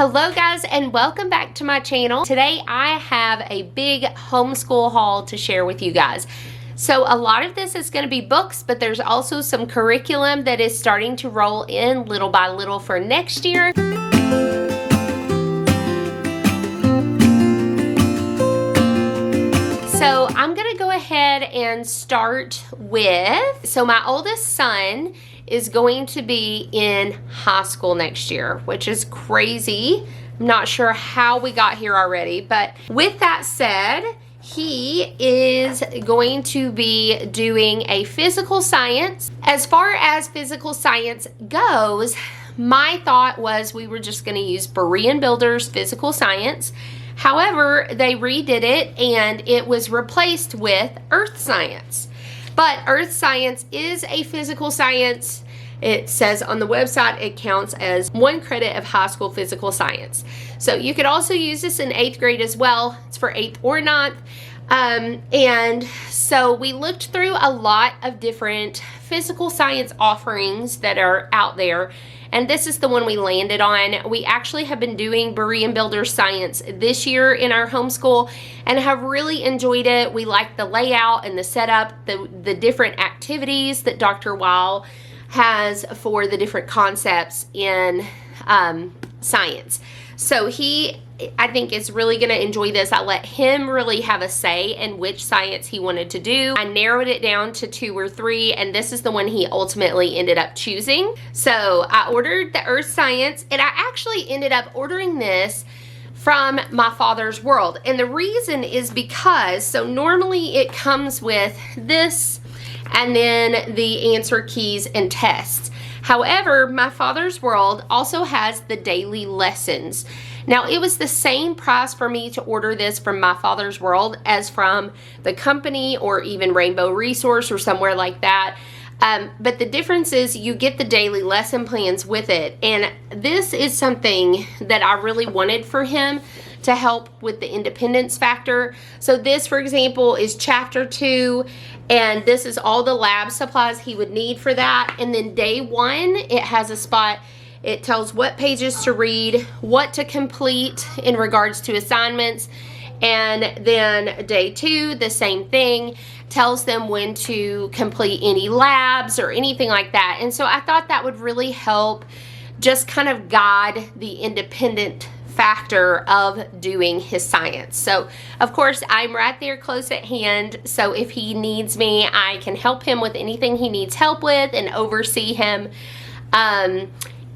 Hello guys, and welcome back to my channel. Today I have a big homeschool haul to share with you guys. So a lot of this is going to be books, but there's also some curriculum that is starting to roll in little by little for next year. So I'm going to go ahead and start with, so my oldest son is going to be in high school next year, which is crazy. I'm not sure how we got here already, but with that said, he is going to be doing a physical science. As far as physical science goes, my thought was we were just going to use Berean Builders Physical Science. However, they redid it and it was replaced with Earth Science. But Earth Science is a physical science. It says on the website it counts as 1 credit of high school physical science. So you could also use this in 8th grade as well. It's for 8th or 9th. And so we looked through a lot of different physical science offerings that are out there. And this is the one we landed on. We actually have been doing Berean Builder Science this year in our homeschool and have really enjoyed it. We like the layout and the setup, the different activities that Dr. Weil has for the different concepts in science. So I think is really going to enjoy this. I let him really have a say in which science he wanted to do. I narrowed it down to 2 or 3, and this is the one he ultimately ended up choosing. So I ordered the Earth Science, and I actually ended up ordering this from My Father's World. And the reason is because, so normally it comes with this and then the answer keys and tests. However, My Father's World also has the daily lessons. Now, it was the same price for me to order this from My Father's World as from the company or even Rainbow Resource or somewhere like that. But the difference is you get the daily lesson plans with it. And this is something that I really wanted for him to help with the independence factor. So this, for example, is chapter 2, and this is all the lab supplies he would need for that. And then day 1, it has a spot. It tells what pages to read, what to complete in regards to assignments. And then day 2, the same thing, tells them when to complete any labs or anything like that. And so I thought that would really help just kind of guide the independent factor of doing his science. So of course I'm right there close at hand, so if he needs me, I can help him with anything he needs help with and oversee him.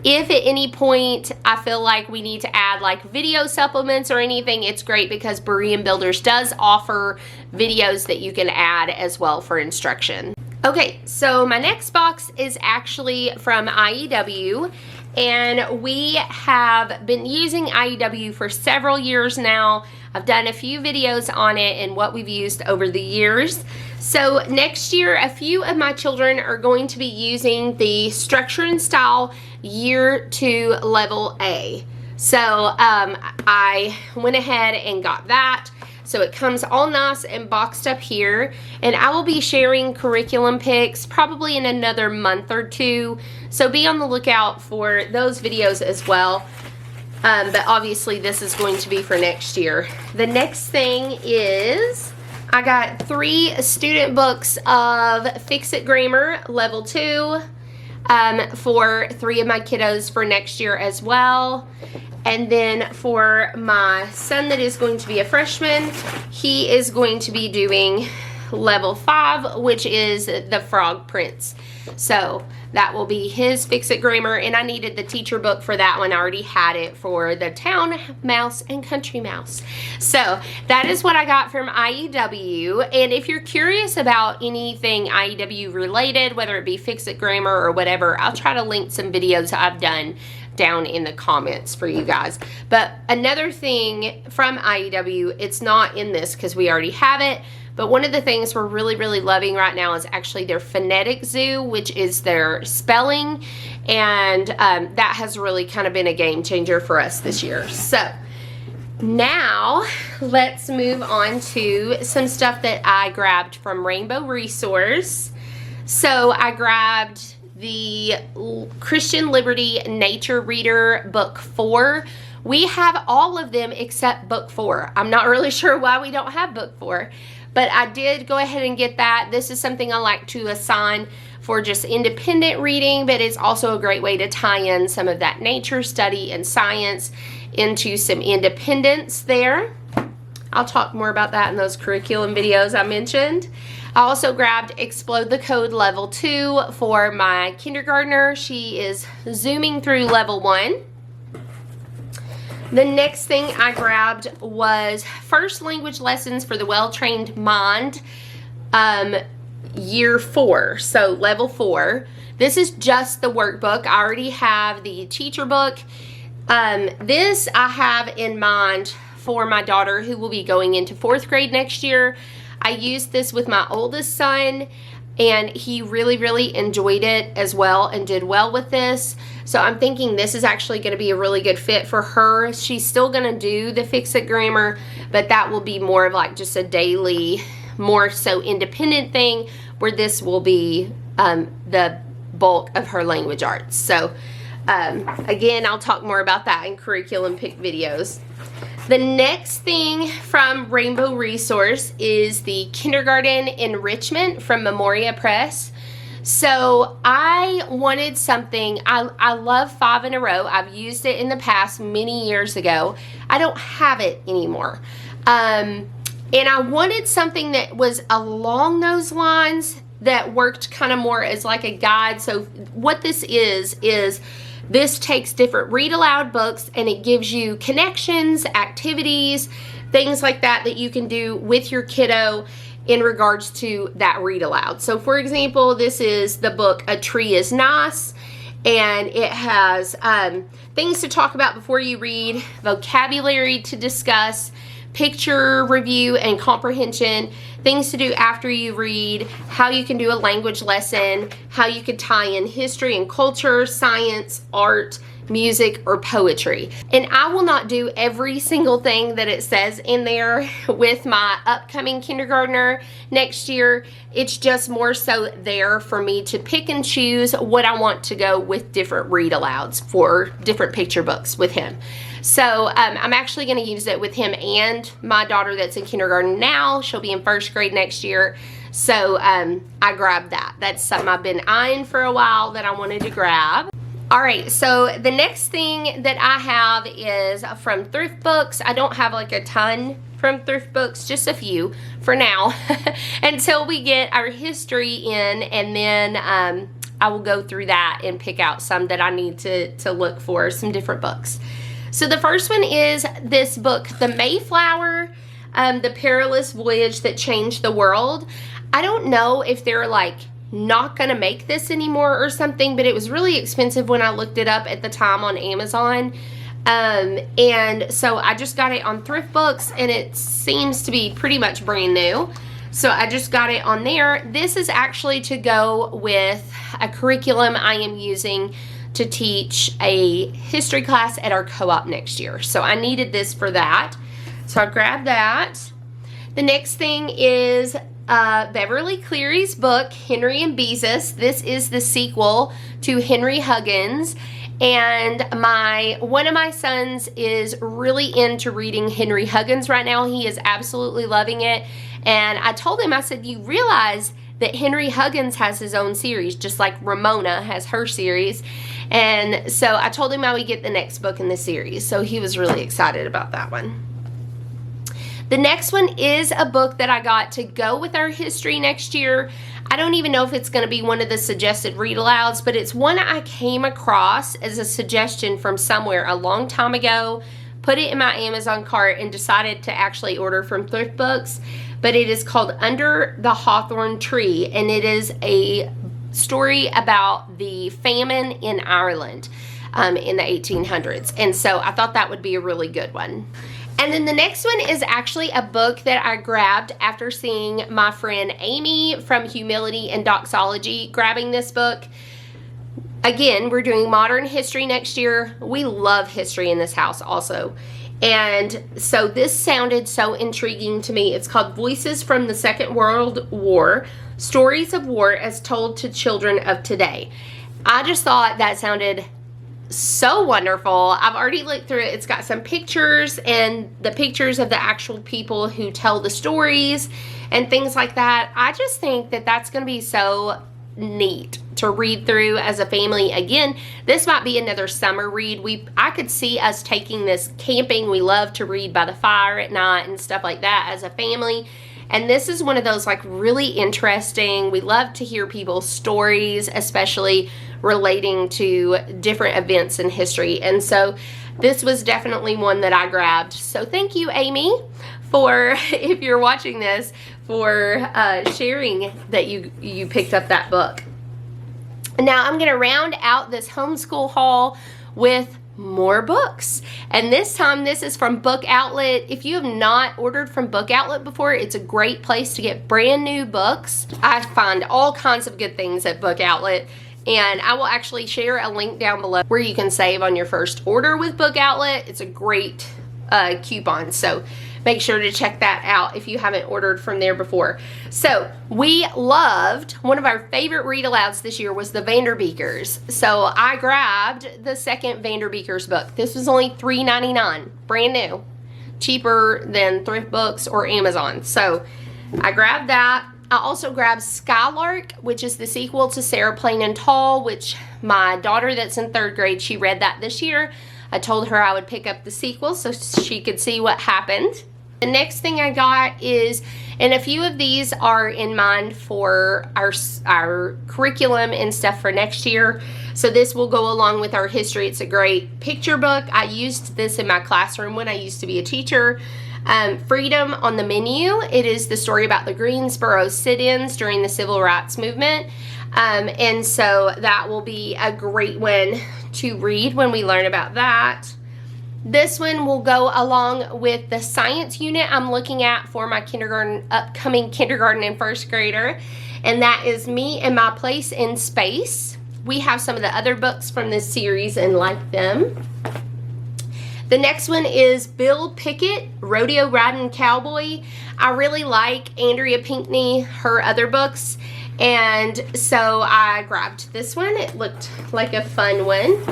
If at any point I feel like we need to add like video supplements or anything, it's great because Berean Builders does offer videos that you can add as well for instruction. Okay, so my next box is actually from IEW, and we have been using IEW for several years now. I've done a few videos on it and what we've used over the years. So next year, a few of my children are going to be using the Structure and Style Year 2 Level A. So I went ahead and got that. So it comes all nice and boxed up here, and I will be sharing curriculum pics probably in another month or 2. So be on the lookout for those videos as well. But obviously this is going to be for next year. The next thing is I got 3 student books of Fix-It Grammar Level 2 for 3 of my kiddos for next year as well. And then for my son that is going to be a freshman, he is going to be doing Level 5, which is the Frog Prince. So that will be his Fix-It Grammar, and I needed the teacher book for that one. I already had it for the Town Mouse and Country Mouse. So that is what I got from IEW, and if you're curious about anything IEW related, whether it be Fix-It Grammar or whatever, I'll try to link some videos I've done down in the comments for you guys. But another thing from IEW, it's not in this because we already have it, but one of the things we're really loving right now is actually their phonetic zoo, which is their spelling, and that has really kind of been a game changer for us this year. So now let's move on to some stuff that I grabbed from Rainbow Resource. So I grabbed the Christian Liberty Nature Reader Book 4, We have all of them except book 4. I'm not really sure why we don't have book 4, but I did go ahead and get that. This is something I like to assign for just independent reading, but it's also a great way to tie in some of that nature study and science into some independence there. I'll talk more about that in those curriculum videos I mentioned. I also grabbed Explode the Code Level 2 for my kindergartner. She is zooming through Level 1. The next thing I grabbed was First Language Lessons for the Well-Trained Mind, Year 4, so Level 4. This is just the workbook. I already have the teacher book. This I have in mind for my daughter who will be going into 4th grade next year. I used this with my oldest son, and he really enjoyed it as well and did well with this. So I'm thinking this is actually going to be a really good fit for her. She's still going to do the Fix-It grammar, but that will be more of like just a daily, more so independent thing, where this will be the bulk of her language arts. So again, I'll talk more about that in curriculum pick videos. The next thing from Rainbow Resource is the Kindergarten Enrichment from Memoria Press. So I wanted something, I love 5 in a row. I've used it in the past many years ago. I don't have it anymore. And I wanted something that was along those lines that worked kind of more as like a guide. So what this is this takes different read aloud books and it gives you connections, activities, things like that that you can do with your kiddo in regards to that read aloud. So for example, this is the book A Tree is Nice, and it has things to talk about before you read, vocabulary to discuss, picture review and comprehension, things to do after you read, how you can do a language lesson, how you could tie in history and culture, science, art, music, or poetry. And I will not do every single thing that it says in there with my upcoming kindergartner next year. It's just more so there for me to pick and choose what I want to go with different read alouds for different picture books with him. So I'm actually going to use it with him and my daughter that's in kindergarten now. She'll be in 1st grade next year. So I grabbed that. That's something I've been eyeing for a while that I wanted to grab. All right, so the next thing that I have is from Thrift Books. I don't have like a ton from Thrift Books, just a few for now until we get our history in, and then I will go through that and pick out some that I need to look for, some different books. So the first one is this book, The Mayflower, The Perilous Voyage That Changed the World. I don't know if they're like not gonna make this anymore or something, but it was really expensive when I looked it up at the time on Amazon. And so I just got it on Thrift Books, and it seems to be pretty much brand new. So I just got it on there. This is actually to go with a curriculum I am using to teach a history class at our co-op next year. So I needed this for that. So I grabbed that. The next thing is Beverly Cleary's book, Henry and Beezus. This is the sequel to Henry Huggins. And one of my sons is really into reading Henry Huggins right now. He is absolutely loving it. And I told him, I said, you realize that Henry Huggins has his own series, just like Ramona has her series. And so I told him I would get the next book in the series. So he was really excited about that one. The next one is a book that I got to go with our history next year. I don't even know if it's going to be one of the suggested read alouds, but it's one I came across as a suggestion from somewhere a long time ago, put it in my Amazon cart, and decided to actually order from Thrift Books. But it is called Under the Hawthorn Tree, and it is a story about the famine in Ireland in the 1800s. And so I thought that would be a really good one. And then the next one is actually a book that I grabbed after seeing my friend Amy from Humility and Doxology grabbing this book. Again, we're doing modern history next year. We love history in this house also. And so this sounded so intriguing to me. It's called Voices from the Second World War, Stories of War as Told to Children of Today. I just thought that sounded so wonderful. I've already looked through it. It's got some pictures and the pictures of the actual people who tell the stories and things like that. I just think that that's going to be so neat to read through as a family. Again, this might be another summer read. I could see us taking this camping. We love to read by the fire at night and stuff like that as a family. And this is one of those like really interesting, we love to hear people's stories, especially relating to different events in history. And so this was definitely one that I grabbed. So thank you, Amy, for, if you're watching this, for sharing that you picked up that book. Now I'm going to round out this homeschool haul with more books, and this time this is from Book Outlet. If you have not ordered from Book Outlet before, it's a great place to get brand new books. I find all kinds of good things at Book Outlet, and I will actually share a link down below where you can save on your first order with Book Outlet. It's a great coupon, so make sure to check that out if you haven't ordered from there before. So we loved, one of our favorite read alouds this year was the Vanderbeekers. So I grabbed the second Vanderbeekers book. This was only $3.99, brand new, cheaper than Thrift Books or Amazon. So I grabbed that. I also grabbed Skylark, which is the sequel to Sarah Plain and Tall, which my daughter that's in 3rd grade, she read that this year. I told her I would pick up the sequel so she could see what happened. The next thing I got is, and a few of these are in mind for our curriculum and stuff for next year. So this will go along with our history. It's a great picture book. I used this in my classroom when I used to be a teacher. Freedom on the Menu. It is the story about the Greensboro sit-ins during the Civil Rights Movement. And so that will be a great one to read when we learn about that. This one will go along with the science unit I'm looking at for my upcoming kindergarten and 1st grader, and that is Me and My Place in Space. We have some of the other books from this series and like them. The next one is Bill Pickett, Rodeo Riding Cowboy. I really like Andrea Pinkney, her other books, and so I grabbed this one. It looked like a fun one.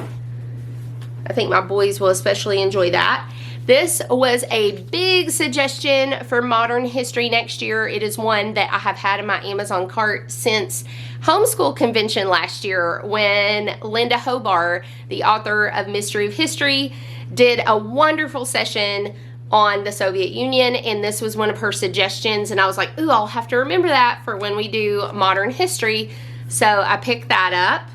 I think my boys will especially enjoy that. This was a big suggestion for modern history next year. It is one that I have had in my Amazon cart since Homeschool Convention last year, when Linda Hobart, the author of Mystery of History, did a wonderful session on the Soviet Union, and this was one of her suggestions, and I was like, ooh, I'll have to remember that for when we do modern history. So I picked that up.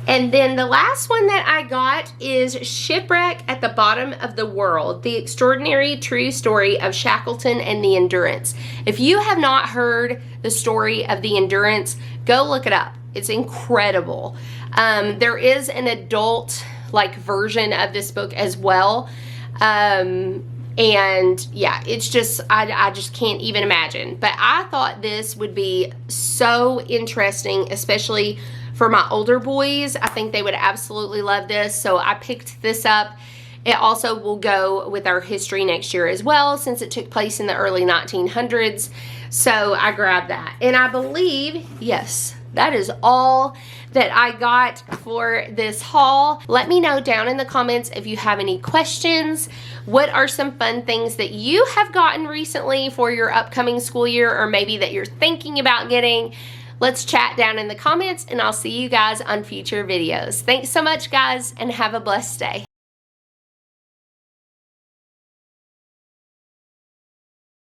And then the last one that I got is Shipwreck at the Bottom of the World, the extraordinary true story of Shackleton and the Endurance. If you have not heard the story of the Endurance, go look it up. It's incredible. There is an adult version of this book as well. And yeah, it's just, I just can't even imagine. But I thought this would be so interesting, especially for my older boys. I think they would absolutely love this, so I picked this up. It also will go with our history next year as well, since it took place in the early 1900s. So I grabbed that. And I believe, yes, that is all that I got for this haul. Let me know down in the comments if you have any questions. What are some fun things that you have gotten recently for your upcoming school year, or maybe that you're thinking about getting? Let's chat down in the comments, and I'll see you guys on future videos. Thanks so much, guys, and have a blessed day.